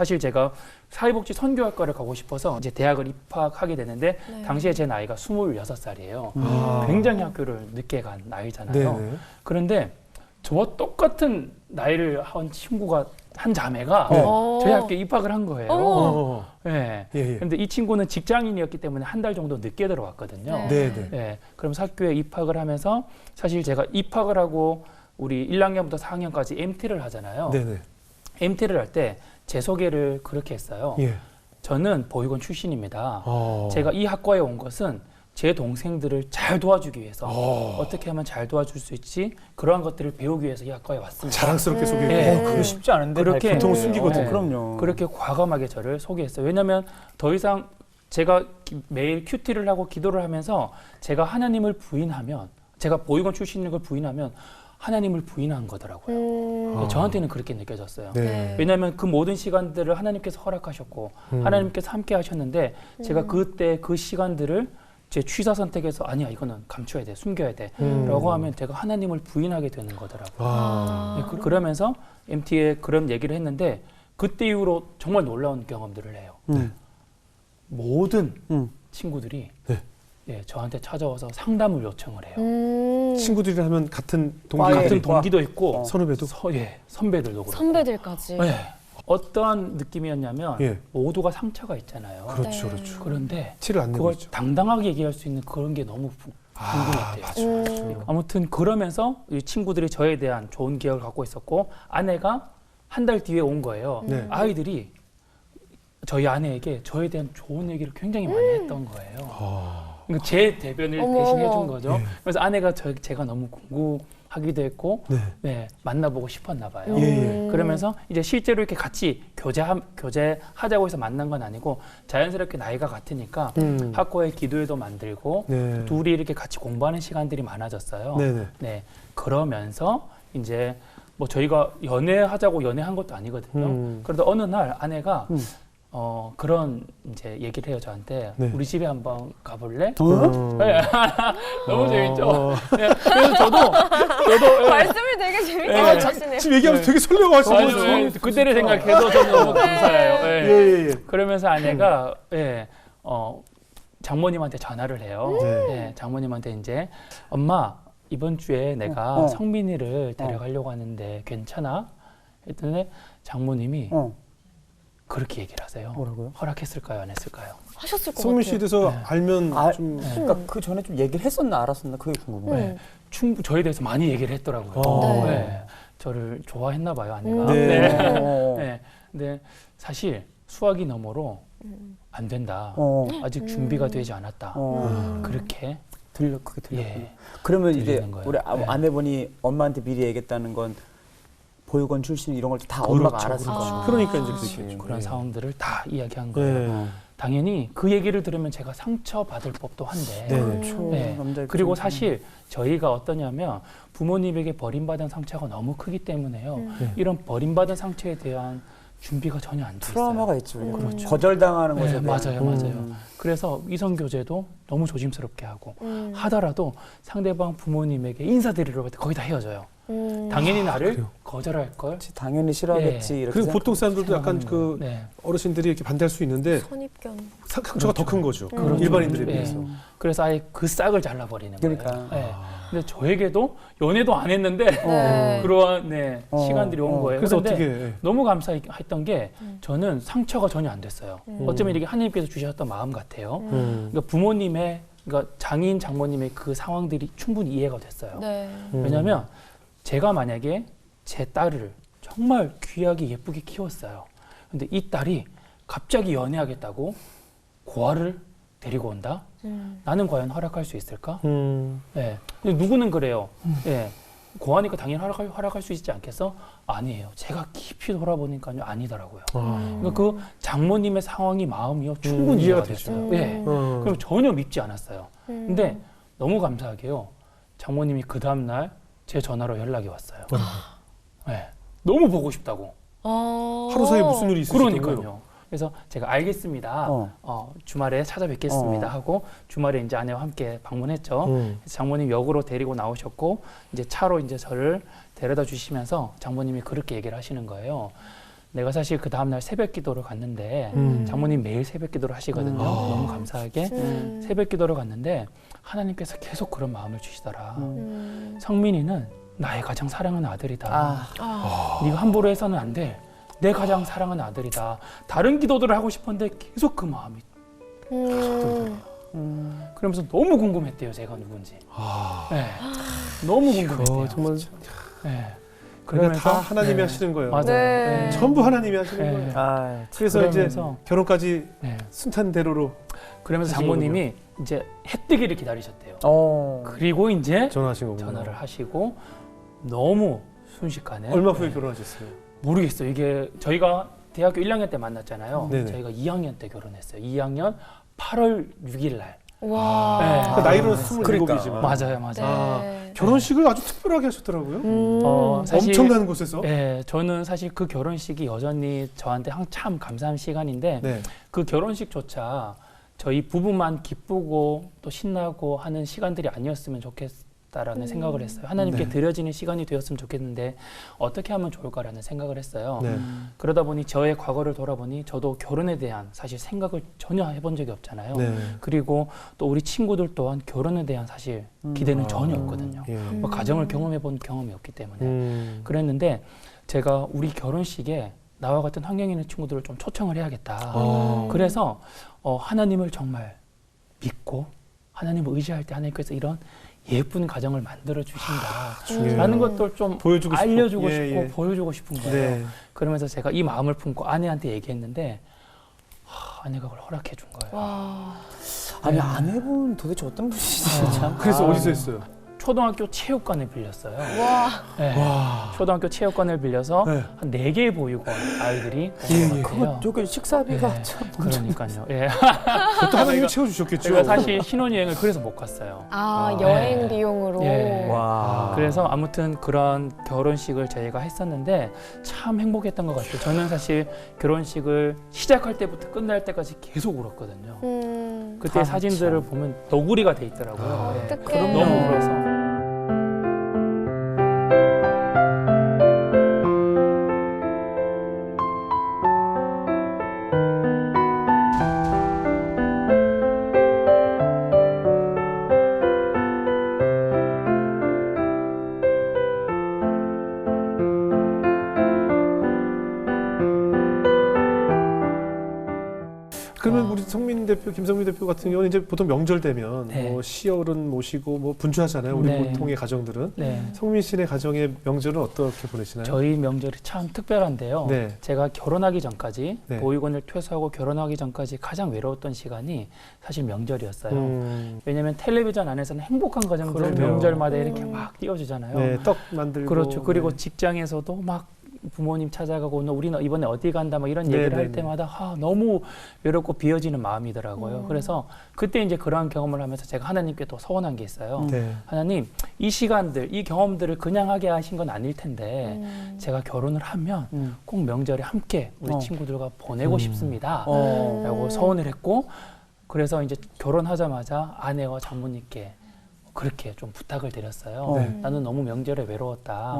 사회복지 선교학과를 가고 싶어서 이제 대학을 입학하게 되는데 네. 당시에 제 나이가 26살이에요. 아. 굉장히 학교를 늦게 간 나이잖아요. 네네. 그런데 저와 똑같은 나이를 한 친구가 한 자매가 어. 저희 학교에 입학을 한 거예요. 어. 네. 예, 예. 근데 이 친구는 직장인이었기 때문에 한 달 정도 늦게 들어왔거든요. 네. 네네. 네. 그러면서 학교에 입학을 하면서 사실 제가 입학을 하고 우리 1학년부터 4학년까지 MT를 하잖아요. 네네. MT를 할 때 제 소개를 그렇게 했어요. 예. 저는 보육원 출신입니다. 어. 제가 이 학과에 온 것은 제 동생들을 잘 도와주기 위해서 어떻게 하면 잘 도와줄 수 있지 그러한 것들을 배우기 위해서 이 학과에 왔습니다. 자랑스럽게 네. 소개해. 그거 쉽지 않은데 그렇게 보통은 발표를. 숨기거든요. 그럼요. 그렇게 과감하게 저를 소개했어요. 왜냐하면 더 이상 제가 매일 큐티를 하고 기도를 하면서 제가 하나님을 부인하면 제가 보육원 출신인 걸 부인하면 하나님을 부인한 거더라고요. 저한테는 그렇게 느껴졌어요. 네. 왜냐하면 그 모든 시간들을 하나님께서 허락하셨고 하나님께서 함께 하셨는데 제가 그때 그 시간들을 제 취사 선택에서 아니야 이거는 감춰야 돼 숨겨야 돼 라고 하면 제가 하나님을 부인하게 되는 거더라고요. 아. 네, 그러면서 MT에 그런 얘기를 했는데 그때 이후로 정말 놀라운 경험들을 해요. 모든 친구들이 네. 예, 저한테 찾아와서 상담을 요청을 해요. 친구들이랑 하면 같은 과에 같은 동기들, 동기도 있고 선후배도. 선배들도 그렇고. 선배들까지. 네. 어떠한 느낌이었냐면 예. 모두가 상처가 있잖아요. 그렇죠, 네. 그렇죠. 그런데 티를 안 내고 그걸 있죠. 당당하게 얘기할 수 있는 그런 게 너무 궁금했대요. 맞아요. 아무튼 그러면서 이 친구들이 저에 대한 좋은 기억을 갖고 있었고 아내가 한 달 뒤에 온 거예요. 네. 아이들이 저희 아내에게 저에 대한 좋은 얘기를 굉장히 많이 했던 거예요. 그러니까 제 대변을 어머, 대신해 준 어머. 거죠. 네. 그래서 아내가 제가 너무 궁금하기도 했고 네. 네, 만나보고 싶었나 봐요. 예, 예. 그러면서 이제 실제로 이렇게 같이 교제하자고 해서 만난 건 아니고 자연스럽게 나이가 같으니까 학교에 기도회도 만들고 네. 둘이 이렇게 같이 공부하는 시간들이 많아졌어요. 네네. 네. 그러면서 이제 뭐 저희가 연애하자고 연애한 것도 아니거든요. 그런데 어느 날 아내가 그런 이제 얘기를 해요 저한테. 네. 우리 집에 한번 가볼래? 어. 네. 너무 재밌죠. 네. 그래서 저도 예. 말씀을 되게 재밌게 네. 하시네요. 지금 얘기하면서 되게 설레가지고. 맞아요. 그때를 생각해도 저는 너무 감사해요. 예. 예. 그러면서 아내가 장모님한테 전화를 해요. 네. 네, 장모님한테 이제 엄마 이번 주에 내가 성민이를 데려가려고 하는데 괜찮아? 했더니 장모님이 그렇게 얘기를 하세요. 뭐라고요? 허락했을까요? 안 했을까요? 하셨을 것 성민 씨에 같아요. 대해서 네. 알면 아, 좀 그러니까 그 전에 좀 얘기를 했었나 알았었나 그게 궁금해요. 음. 저에 대해서 많이 얘기를 했더라고요. 어. 네. 저를 좋아했나 봐요, 아내가. 네. 네. 근데 사실 수학이 너머로 안 된다. 어. 아직 준비가 되지 않았다. 그렇게 그게 들렸군요. 예. 그러면 이제 들리는 거예요. 우리 네. 아내분이 엄마한테 미리 얘기했다는 건 보육원 출신 이런 걸 다 그렇죠, 엄마가 알았을 그렇죠. 거예요. 그러니까 이제 그렇지. 그렇겠죠. 그런 네. 상황들을 다 이야기한 거예요. 네. 당연히 그 얘기를 들으면 제가 상처 받을 법도 한데. 네. 그렇죠. 네. 남자 그리고 입장에서는. 사실 저희가 어떠냐면 부모님에게 버림받은 상처가 너무 크기 때문에요. 네. 이런 버림받은 상처에 대한 준비가 전혀 안 돼 있어요. 트라우마가 있죠. 그렇죠. 거절당하는 네, 것에 대한. 맞아요, 맞아요. 그래서 이성 교제도 너무 조심스럽게 하고 하더라도 상대방 부모님에게 인사드리러 갈 때 거의 다 헤어져요. 당연히 나를 그래요? 거절할 걸. 그렇지, 당연히 싫어하겠지. 예. 이렇게 그리고 보통 생각하고. 사람들도 약간 그 네. 어르신들이 이렇게 반대할 수 있는데 선입견. 상처가 더 큰 거죠. 그렇죠. 일반인들에 예. 비해서. 그래서 아예 그 싹을 잘라버리는 거예요. 그러니까. 네. 근데 저에게도 연애도 안 했는데 네. 그러한 시간들이 온 거예요. 그래서 그런데 어떻게 너무 감사했던 게 저는 상처가 전혀 안 됐어요. 어쩌면 이게 하나님께서 주셨던 마음 같아요. 그러니까 부모님의, 그러니까 장인 장모님의 그 상황들이 충분히 이해가 됐어요. 네. 왜냐하면 제가 만약에 제 딸을 정말 귀하게 예쁘게 키웠어요. 근데 이 딸이 갑자기 연애하겠다고 고아를 데리고 온다? 나는 과연 허락할 수 있을까? 예. 근데 누구는 그래요. 예. 고아니까 당연히 허락할 수 있지 않겠어? 아니에요. 제가 깊이 돌아보니까요, 아니더라고요. 그러니까 그 장모님의 상황이 마음이요, 충분히 이해가 됐어요. 예. 그럼 전혀 밉지 않았어요. 근데 너무 감사하게요, 장모님이 그 다음날 제 전화로 연락이 왔어요. 예. 너무 보고 싶다고. 하루 사이에 무슨 일이 있으셨던 거예요? 그러니까요. 그래서 제가 알겠습니다. 주말에 찾아뵙겠습니다 하고 주말에 이제 아내와 함께 방문했죠. 그래서 장모님 역으로 데리고 나오셨고 이제 차로 이제 저를 데려다 주시면서 장모님이 그렇게 얘기를 하시는 거예요. 내가 사실 그 다음날 새벽 기도를 갔는데 장모님 매일 새벽 기도를 하시거든요. 너무 감사하게 새벽 기도를 갔는데 하나님께서 계속 그런 마음을 주시더라. 성민이는 나의 가장 사랑하는 아들이다. 네가 함부로 해서는 안 돼. 내 가장 사랑하는 아들이다. 다른 기도들을 하고 싶었는데 계속 그 마음이 그러면서 너무 궁금했대요. 제가 누군지. 네. 너무 궁금했대요. 정말 네. 그러면 다 그러면서 하나님이 네. 하시는 거예요. 맞아요. 네. 네. 전부 하나님이 하시는 네. 거예요. 아, 그래서 이제 그러면서 결혼까지 네. 순탄대로로 그러면서 장모님이 이제 해 뜨기를 기다리셨대요. 그리고 이제 전화하신 거군요. 전화를 하시고 너무 순식간에 얼마 후에 결혼하셨어요? 모르겠어요. 이게 저희가 대학교 1학년 때 만났잖아요. 네네. 저희가 2학년 때 결혼했어요. 2학년 8월 6일 날. 와. 네. 그러니까 나이로는 27이지만 그러니까. 맞아요, 맞아요. 네. 결혼식을 아주 특별하게 하셨더라고요. 엄청난 곳에서. 네, 저는 사실 그 결혼식이 여전히 저한테 참 감사한 시간인데 네. 그 결혼식조차 저희 부부만 기쁘고 또 신나고 하는 시간들이 아니었으면 좋겠다라는 생각을 했어요. 하나님께 네. 드려지는 시간이 되었으면 좋겠는데 어떻게 하면 좋을까라는 생각을 했어요. 네. 그러다 보니 저의 과거를 돌아보니 저도 결혼에 대한 사실 생각을 전혀 해본 적이 없잖아요. 네. 그리고 또 우리 친구들 또한 결혼에 대한 사실 기대는 전혀 없거든요. 예. 뭐 가정을 경험해본 경험이 없기 때문에 그랬는데 제가 우리 결혼식에 나와 같은 환경에 있는 친구들을 좀 초청을 해야겠다. 그래서 하나님을 정말 믿고 하나님을 의지할 때 하나님께서 이런 예쁜 가정을 만들어 중요해요. 주신다라는 것들 좀 보여주고 싶고. 알려주고 예, 싶고 예. 보여주고 싶은 거예요. 네. 그러면서 제가 이 마음을 품고 아내한테 얘기했는데 아내가 그걸 허락해 준 거예요. 와. 아니 아내분 도대체 어떤 분이시지 참. 그래서 아. 어디서 했어요? 초등학교 체육관을 빌렸어요. 와. 네. 초등학교 체육관을 빌려서 네. 한 4개의 보육원 아이들이 그거 저기 식사비가 네. 참. 그러니까요. 예. 그것도 하나님이 채워주셨겠죠. 제가 사실 신혼여행을 그래서 못 갔어요. 여행 네. 비용으로. 예. 와. 그래서 아무튼 그런 결혼식을 저희가 했었는데 참 행복했던 것 같아요. 저는 사실 결혼식을 시작할 때부터 끝날 때까지 계속 울었거든요. 그때 아, 사진들을 보면 너구리가 돼 있더라고요. 예. 어떡해. 너무 울어서. 김성민 대표 같은 경우는 이제 보통 명절 되면 네. 뭐 시어른 모시고 뭐 분주하잖아요. 우리 네. 보통의 가정들은. 네. 성민 씨네 가정의 명절은 어떻게 보내시나요? 저희 명절이 참 특별한데요. 네. 제가 결혼하기 전까지 네. 보육원을 퇴소하고 결혼하기 전까지 가장 외로웠던 시간이 사실 명절이었어요. 왜냐하면 텔레비전 안에서는 행복한 가정들을 그럼요. 명절마다 이렇게 막 띄워주잖아요. 네, 떡 만들고. 그렇죠. 그리고 네. 직장에서도 막 부모님 찾아가고 우리는 이번에 어디 간다 막 이런 네, 얘기를 네, 할 네. 때마다 너무 외롭고 비어지는 마음이더라고요. 그래서 그때 이제 그러한 경험을 하면서 제가 하나님께 또 서원한 게 있어요. 네. 하나님, 이 시간들, 이 경험들을 그냥 하게 하신 건 아닐 텐데 제가 결혼을 하면 꼭 명절에 함께 우리 친구들과 보내고 싶습니다. 라고 서원을 했고, 그래서 이제 결혼하자마자 아내와 장모님께 그렇게 좀 부탁을 드렸어요. 네. 나는 너무 명절에 외로웠다.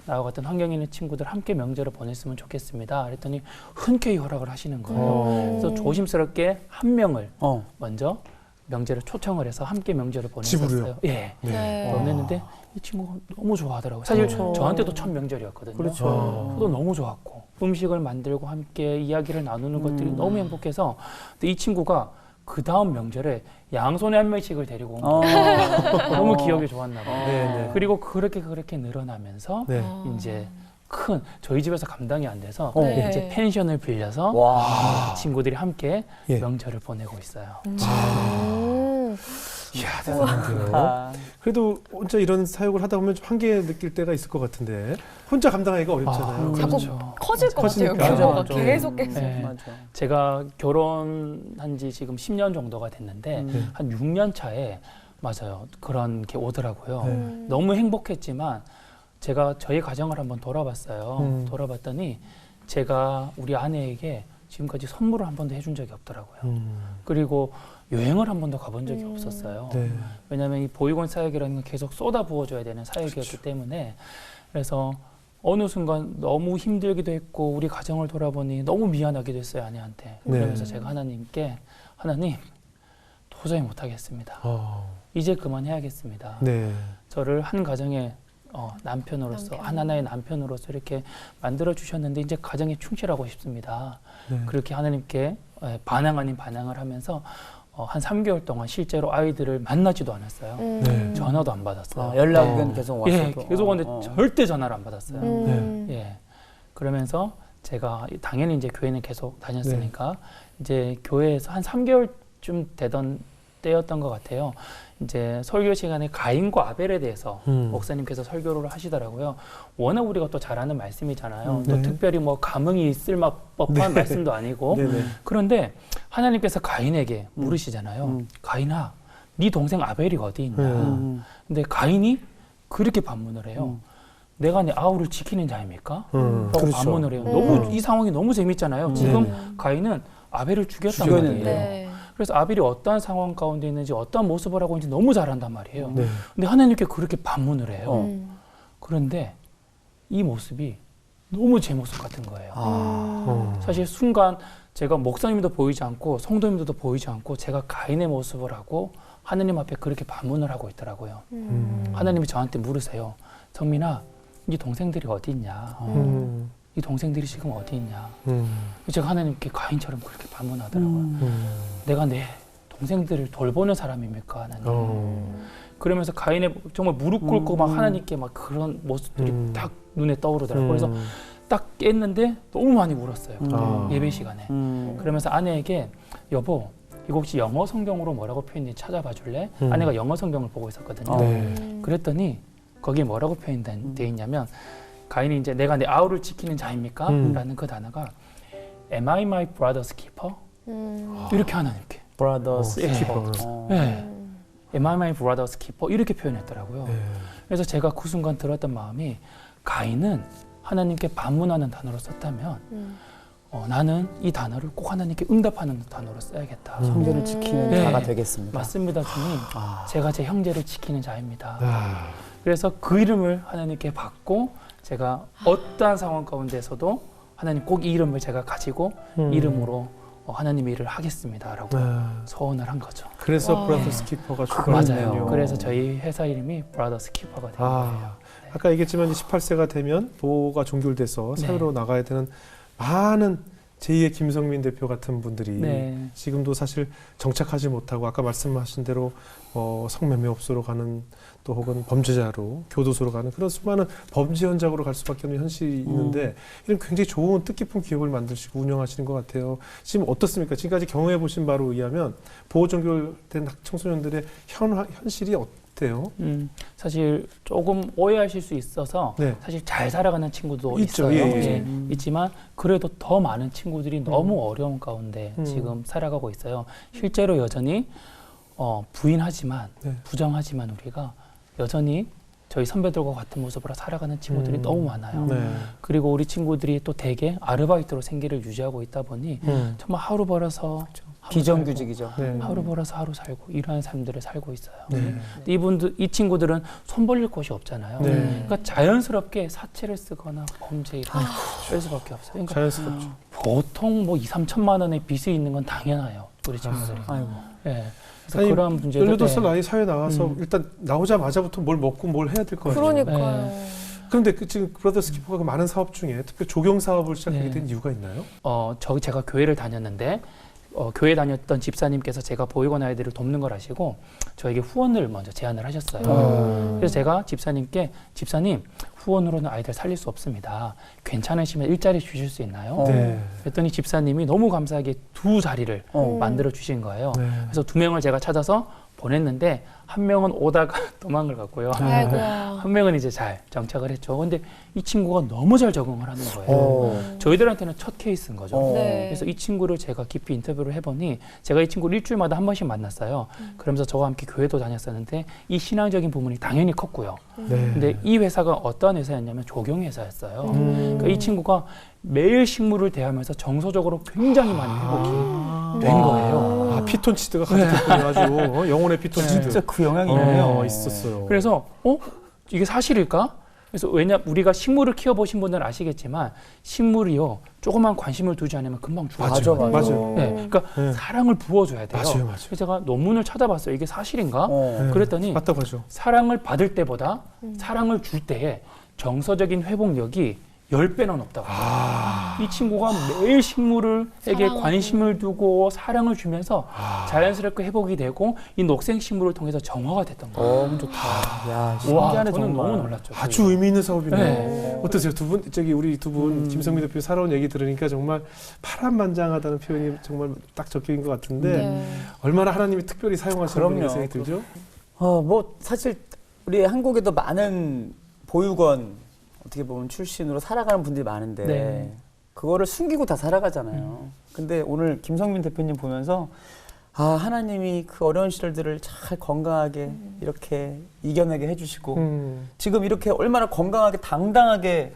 나와 같은 환경에 있는 친구들 함께 명절을 보냈으면 좋겠습니다. 그랬더니 흔쾌히 허락을 하시는 거예요. 그래서 조심스럽게 한 명을 먼저 명절에 초청을 해서 함께 명절을 보냈었어요. 집으로요? 예. 네. 보냈는데 이 친구가 너무 좋아하더라고요. 사실 저한테도 첫 명절이었거든요. 그렇죠. 저도 너무 좋았고 음식을 만들고 함께 이야기를 나누는 것들이 너무 행복해서 근데 이 친구가 그 다음 명절에 양손에 한 명씩을 데리고 온 거예요. 너무 기억이 좋았나 봐요. 네, 네. 그리고 그렇게 늘어나면서 네. 이제 큰 저희 집에서 감당이 안 돼서 네. 이제 펜션을 빌려서 와. 친구들이 함께 예. 명절을 보내고 있어요. 이야, 대단한데요. 아. 그래도 혼자 이런 사역을 하다 보면 좀 한계 느낄 때가 있을 것 같은데 혼자 감당하기가 어렵잖아요. 자꾸 그렇죠. 커질 것 같아요. 커지니까. 규모가 맞아. 계속해서. 네. 맞아. 제가 결혼한 지 지금 10년 정도가 됐는데 한 6년 차에 맞아요. 그런 게 오더라고요. 네. 너무 행복했지만 제가 저희 가정을 한번 돌아봤어요. 돌아봤더니 제가 우리 아내에게 지금까지 선물을 한 번도 해준 적이 없더라고요. 그리고 여행을 한 번도 가본 적이 없었어요. 네. 왜냐하면 이 보육원 사역이라는 건 계속 쏟아 부어줘야 되는 사역이었기 때문에 그래서 어느 순간 너무 힘들기도 했고 우리 가정을 돌아보니 너무 미안하기도 했어요 아내한테. 네. 그러면서 제가 하나님께 하나님 도저히 못하겠습니다. 어. 이제 그만해야겠습니다. 네. 저를 한 가정의 남편으로서 하나의 남편으로서 이렇게 만들어 주셨는데 이제 가정에 충실하고 싶습니다. 네. 그렇게 하나님께 반항 아닌 반항을 하면서 한 3개월 동안 실제로 아이들을 만나지도 않았어요. 네. 전화도 안 받았어요. 연락은 계속 왔어도. 예, 계속 왔는데 절대 전화를 안 받았어요. 네. 예. 그러면서 제가 당연히 이제 교회는 계속 다녔으니까 이제 교회에서 한 3개월쯤 되던 때였던 것 같아요. 이제 설교 시간에 가인과 아벨에 대해서 목사님께서 설교를 하시더라고요. 워낙 우리가 또 잘 아는 말씀이잖아요. 또 네. 특별히 뭐 감흥이 있을 법한 말씀도 아니고. 네네. 그런데 하나님께서 가인에게 물으시잖아요. 가인아, 네 동생 아벨이 어디 있냐? 근데 가인이 그렇게 반문을 해요. 내가 내 아우를 지키는 자입니까? 라고 그렇죠. 반문을 해요. 너무 이 상황이 너무 재밌잖아요. 지금 가인은 아벨을 죽였단 말이에요. 네. 그래서 아벨이 어떠한 상황 가운데 있는지 어떠한 모습을 하고 있는지 너무 잘 안단 말이에요. 네. 근데 하나님께 그렇게 반문을 해요. 그런데 이 모습이 너무 제 모습 같은 거예요. 사실 순간 제가 목사님도 보이지 않고 성도님들도 보이지 않고 제가 가인의 모습을 하고 하나님 앞에 그렇게 반문을 하고 있더라고요. 하나님이 저한테 물으세요. 성민아, 네 동생들이 어디 있냐? 이 동생들이 지금 어디 있냐? 제가 하나님께 가인처럼 그렇게 반문하더라고요. 내가 내 동생들을 돌보는 사람입니까, 하나님? 그러면서 가인의 정말 무릎 꿇고 막 하나님께 막 그런 모습들이 딱 눈에 떠오르더라고요. 그래서 딱 깼는데 너무 많이 울었어요. 예배 시간에. 그러면서 아내에게 여보, 이거 혹시 영어 성경으로 뭐라고 표현인지 찾아봐 줄래? 아내가 영어 성경을 보고 있었거든요. 네. 그랬더니 거기에 뭐라고 표현되어 있냐면 가인이 이제 내가 내 아우를 지키는 자입니까? 라는 그 단어가 Am I my brother's keeper? 이렇게 하나님께 brothers 예. keeper. 네. Am I my brother's keeper? 이렇게 표현했더라고요. 네. 그래서 제가 그 순간 들었던 마음이 가인은 하나님께 반문하는 단어로 썼다면 나는 이 단어를 꼭 하나님께 응답하는 단어로 써야겠다. 형제를 지키는 네. 자가 되겠습니다. 맞습니다, 주님. 제가 제 형제를 지키는 자입니다. 아. 그래서 그 이름을 하나님께 받고 제가 어떠한 상황 가운데서도 하나님 꼭 이 이름을 제가 가지고 이름으로 하나님의 일을 하겠습니다라고 서원을 한 거죠. 그래서 브라더스 키퍼가 맞아요. 출발했군요. 그래서 저희 회사 이름이 브라더스 키퍼가 된 거예요. 아까 얘기했지만 18세가 되면 보호가 종결돼서 네. 사회로 나가야 되는 많은 제2의 김성민 대표 같은 분들이 네. 지금도 사실 정착하지 못하고 아까 말씀하신 대로 성매매업소로 가는 또 혹은 범죄자로 교도소로 가는 그런 수많은 범죄 현장으로 갈 수밖에 없는 현실이 있는데 이런 굉장히 좋은 뜻깊은 기업을 만드시고 운영하시는 것 같아요. 지금 어떻습니까? 지금까지 경험해 보신 바로 의하면 보호 종결된 청소년들의 현실이 어때요? 사실 조금 오해하실 수 있어서 네. 사실 잘 살아가는 친구도 있죠. 있어요. 예, 예. 있지만 그래도 더 많은 친구들이 너무 어려운 가운데 지금 살아가고 있어요. 실제로 여전히 부인하지만 네. 부정하지만 우리가 여전히 저희 선배들과 같은 모습으로 살아가는 친구들이 너무 많아요. 네. 그리고 우리 친구들이 또 대개 아르바이트로 생계를 유지하고 있다 보니 정말 하루 벌어서 하루 비정규직이죠. 네. 살고, 하루 벌어서 하루 살고 이러한 삶들을 살고 있어요. 네. 근데 이 친구들은 손 벌릴 곳이 없잖아요. 네. 그러니까 자연스럽게 사채를 쓰거나 범죄 일을 할 수밖에 없어요. 그러니까 자연스럽죠. 보통 뭐 2, 3천만 원의 빚이 있는 건 당연해요. 우리 친구들이. 아이고. 네. 그래서 그런 문제도 18살 나이 사회 나와서 일단 나오자마자부터 뭘 먹고 뭘 해야 될 거 아니에요. 그러니까요. 그런데 지금 브라더스 키퍼가 그 많은 사업 중에 특히 조경 사업을 시작하게 네. 된 이유가 있나요? 제가 교회를 다녔는데 교회 다녔던 집사님께서 제가 보육원 아이들을 돕는 걸 아시고 저에게 후원을 먼저 제안을 하셨어요. 그래서 제가 집사님 후원으로는 아이들 살릴 수 없습니다. 괜찮으시면 일자리 주실 수 있나요? 네. 그랬더니 집사님이 너무 감사하게 2자리를 만들어 주신 거예요. 네. 그래서 2명을 제가 찾아서 보냈는데 한 명은 오다가 도망을 갔고요. 아이고야. 한 명은 이제 잘 정착을 했죠. 근데 이 친구가 너무 잘 적응을 하는 거예요. 저희들한테는 첫 케이스인 거죠. 네. 그래서 이 친구를 제가 깊이 인터뷰를 해보니 제가 이 친구를 일주일마다 한 번씩 만났어요. 그러면서 저와 함께 교회도 다녔었는데 이 신앙적인 부분이 당연히 컸고요. 네. 근데 이 회사가 어떠한 회사였냐면 조경회사였어요. 그러니까 이 친구가 매일 식물을 대하면서 정서적으로 굉장히 많이 회복이 된 거예요. 피톤치드가 가득했군요. 아주 영혼의 피톤치드. 진짜 그 영향이 있네요. 있었어요. 그래서 이게 사실일까? 그래서 우리가 식물을 키워보신 분들은 아시겠지만 식물이요 조금만 관심을 두지 않으면 금방 죽어요. 맞아요. 네, 그러니까 네. 사랑을 부어줘야 돼요. 맞아요. 그래서 제가 논문을 찾아봤어요. 이게 사실인가? 네. 그랬더니 맞다고 하죠. 사랑을 받을 때보다 사랑을 줄 때에 정서적인 회복력이 10배나 높다고. 이 친구가 매일 식물에게 관심을 두고 사랑을 주면서 자연스럽게 회복이 되고 이 녹색 식물을 통해서 정화가 됐던 거예요. 너무 좋다. 야, 와, 신기하네 저는 정말. 너무 놀랐죠. 아주 의미 있는 사업이네요. 네. 어떠세요? 우리 두 분 김성민 대표 살아온 얘기 들으니까 정말 파란만장하다는 표현이 정말 딱 적격인 것 같은데 네. 얼마나 하나님이 특별히 사용하시는 그럼요. 생각이 들죠? 뭐 사실 우리 한국에도 많은 보육원 어떻게 보면 출신으로 살아가는 분들이 많은데 네. 그거를 숨기고 다 살아가잖아요. 근데 오늘 김성민 대표님 보면서 하나님이 그 어려운 시절들을 잘 건강하게 이렇게 이겨내게 해주시고 지금 이렇게 얼마나 건강하게 당당하게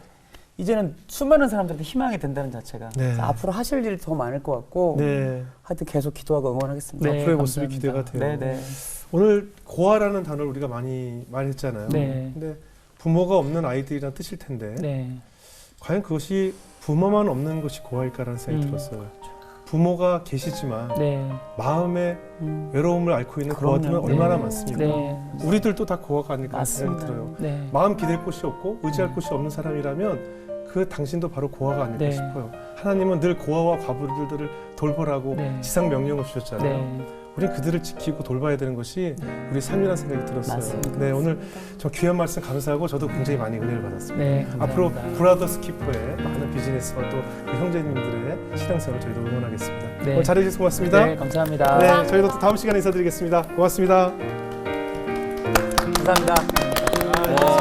이제는 수많은 사람들한테 희망이 된다는 자체가 네. 그래서 앞으로 하실 일이 더 많을 것 같고 네. 하여튼 계속 기도하고 응원하겠습니다. 네, 앞으로의 모습이 감사합니다. 기대가 돼요. 네. 오늘 고아라는 단어를 우리가 많이 했잖아요. 네. 근데 부모가 없는 아이들이란 뜻일 텐데 네. 과연 그것이 부모만 없는 것이 고아일까라는 생각이 들었어요. 부모가 계시지만 네. 마음의 외로움을 앓고 있는 그럼요. 고아들은 네. 얼마나 많습니까? 네. 우리들도 다 고아가 아닐까 생각이 맞습니다. 들어요. 네. 마음 기댈 곳이 없고 의지할 곳이 없는 사람이라면 그 당신도 바로 고아가 아닐까 네. 싶어요. 하나님은 늘 고아와 과부들을 돌보라고 네. 지상 명령을 주셨잖아요. 네. 우리 그들을 지키고 돌봐야 되는 것이 우리 삶이라는 생각이 들었어요. 맞습니다. 네, 오늘 저 귀한 말씀 감사하고 저도 굉장히 많이 은혜를 받았습니다. 네. 감사합니다. 앞으로 브라더스 키퍼의 많은 비즈니스와 또 우리 형제님들의 신앙생활을 저희도 응원하겠습니다. 네. 오늘 잘해주셔서 고맙습니다. 네, 감사합니다. 네, 저희도 또 다음 시간에 인사드리겠습니다. 고맙습니다. 감사합니다.